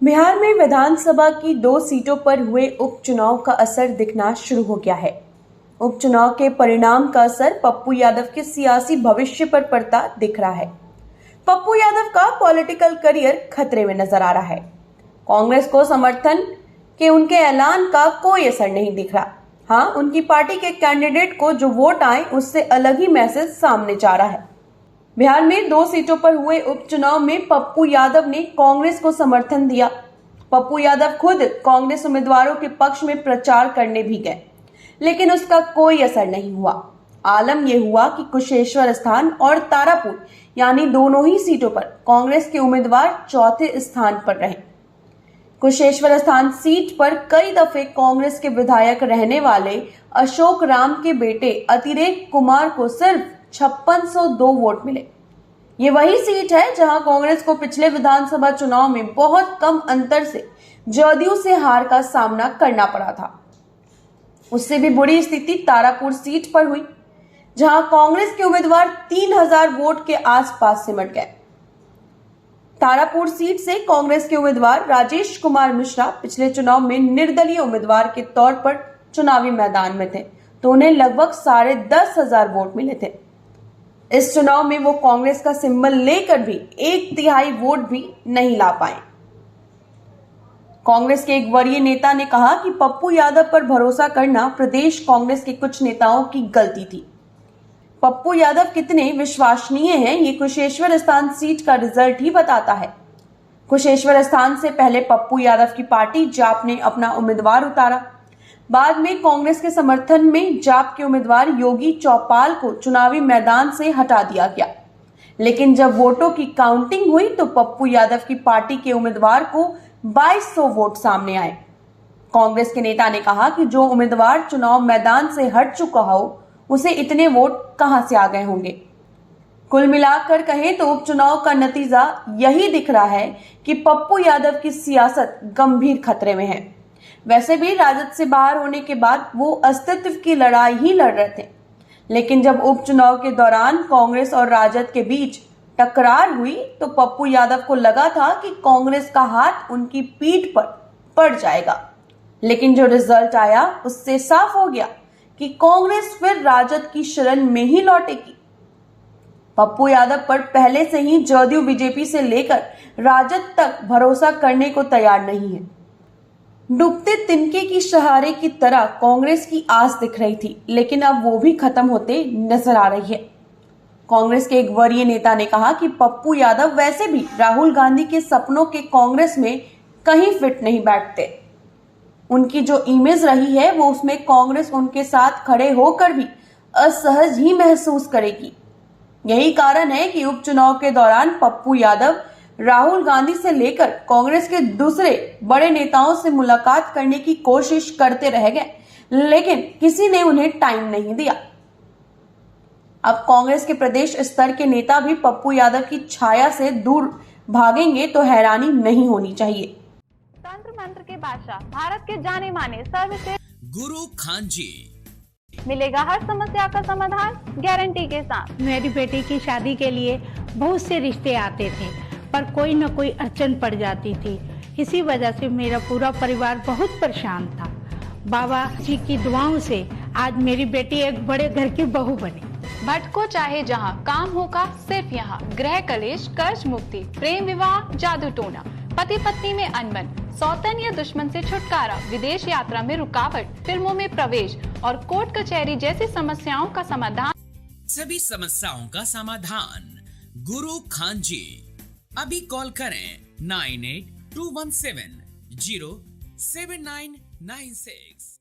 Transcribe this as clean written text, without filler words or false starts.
बिहार में विधानसभा की 2 सीटों पर हुए उपचुनाव का असर दिखना शुरू हो गया है। उपचुनाव के परिणाम का असर पप्पू यादव के सियासी भविष्य पर पड़ता दिख रहा है। पप्पू यादव का पॉलिटिकल करियर खतरे में नजर आ रहा है। कांग्रेस को समर्थन के उनके ऐलान का कोई असर नहीं दिख रहा। हाँ, उनकी पार्टी के कैंडिडेट को जो वोट आए उससे अलग ही मैसेज सामने जा रहा है। बिहार में 2 सीटों पर हुए उपचुनाव में पप्पू यादव ने कांग्रेस को समर्थन दिया। पप्पू यादव खुद कांग्रेस उम्मीदवारों के पक्ष में प्रचार करने भी गए, लेकिन उसका कोई असर नहीं हुआ। आलम यह हुआ कि कुशेश्वर स्थान और तारापुर यानी दोनों ही सीटों पर कांग्रेस के उम्मीदवार चौथे स्थान पर रहे। कुशेश्वर स्थान सीट पर कई दफे कांग्रेस के विधायक रहने वाले अशोक राम के बेटे अतिरेक कुमार को सिर्फ 5602 वोट मिले। ये वही सीट है जहां कांग्रेस को पिछले विधानसभा चुनाव में बहुत कम अंतर से जदयू से हार का सामना करना पड़ा था। उससे भी बुरी स्थिति तारापुर सीट पर हुई, जहां कांग्रेस के उम्मीदवार 3000 वोट के आसपास सिमट गए। तारापुर सीट से कांग्रेस के उम्मीदवार राजेश कुमार मिश्रा पिछले चुनाव में निर्दलीय उम्मीदवार के तौर पर चुनावी मैदान में थे, तो उन्हें लगभग 10,500 वोट मिले थे। इस चुनाव में वो कांग्रेस का सिंबल लेकर भी 1/3 वोट भी नहीं ला पाए। कांग्रेस के एक वरीय नेता ने कहा कि पप्पू यादव पर भरोसा करना प्रदेश कांग्रेस के कुछ नेताओं की गलती थी। पप्पू यादव कितने विश्वसनीय हैं, ये कुशेश्वर स्थान सीट का रिजल्ट ही बताता है। कुशेश्वर स्थान से पहले पप्पू यादव की पार्टी जाप ने अपना उम्मीदवार उतारा। बाद में कांग्रेस के समर्थन में जाप के उम्मीदवार योगी चौपाल को चुनावी मैदान से हटा दिया गया, लेकिन जब वोटों की काउंटिंग हुई तो पप्पू यादव की पार्टी के उम्मीदवार को 2200 वोट सामने आए। कांग्रेस के नेता ने कहा कि जो उम्मीदवार चुनाव मैदान से हट चुका हो उसे इतने वोट कहां से आ गए होंगे। कुल मिलाकर कहें तो उपचुनाव का नतीजा यही दिख रहा है कि पप्पू यादव की सियासत गंभीर खतरे में है। वैसे भी राजद से बाहर होने के बाद वो अस्तित्व की लड़ाई ही लड़ रहे थे, लेकिन जब उपचुनाव के दौरान कांग्रेस और राजद के बीच टकरार हुई तो पप्पू यादव को लगा था कि कांग्रेस का हाथ उनकी पीठ पर पड़ जाएगा, लेकिन जो रिजल्ट आया उससे साफ हो गया कि कांग्रेस फिर राजद की शरण में ही लौटेगी। पप्पू यादव पर पहले से ही जदयू बीजेपी से लेकर राजद तक भरोसा करने को तैयार नहीं है। डूबते तिनके की सहारे की तरह कांग्रेस की आस दिख रही थी, लेकिन अब वो भी खत्म होते नजर आ रही है। कांग्रेस के एक वरीय नेता ने कहा कि पप्पू यादव वैसे भी राहुल गांधी के सपनों के कांग्रेस में कहीं फिट नहीं बैठते। उनकी जो इमेज रही है वो उसमें कांग्रेस उनके साथ खड़े होकर भी असहज ही महसूस करेगी। यही कारण है कि उपचुनाव के दौरान पप्पू यादव राहुल गांधी से लेकर कांग्रेस के दूसरे बड़े नेताओं से मुलाकात करने की कोशिश करते रह गए, लेकिन किसी ने उन्हें टाइम नहीं दिया। अब कांग्रेस के प्रदेश स्तर के नेता भी पप्पू यादव की छाया से दूर भागेंगे तो हैरानी नहीं होनी चाहिए। तंत्र मंत्र के बादशाह, भारत के जाने माने सर्वश्रेष्ठ गुरु खान जी, मिलेगा हर समस्या का समाधान गारंटी के साथ। मेरी बेटी की शादी के लिए बहुत से रिश्ते आते थे, पर कोई न कोई अड़चन पड़ जाती थी। इसी वजह से मेरा पूरा परिवार बहुत परेशान था। बाबा जी की दुआओं से आज मेरी बेटी एक बड़े घर की बहू बनी। भटको चाहे जहां, काम होगा सिर्फ यहाँ। गृह कलेश, कर्ज मुक्ति, प्रेम विवाह, जादू टोना, पति पत्नी में अनबन, सौतन या दुश्मन से छुटकारा, विदेश यात्रा में रुकावट, फिल्मों में प्रवेश और कोर्ट कचहरी जैसी समस्याओं का समाधान। सभी समस्याओं का समाधान गुरु खान जी। अभी कॉल करें 9821707996।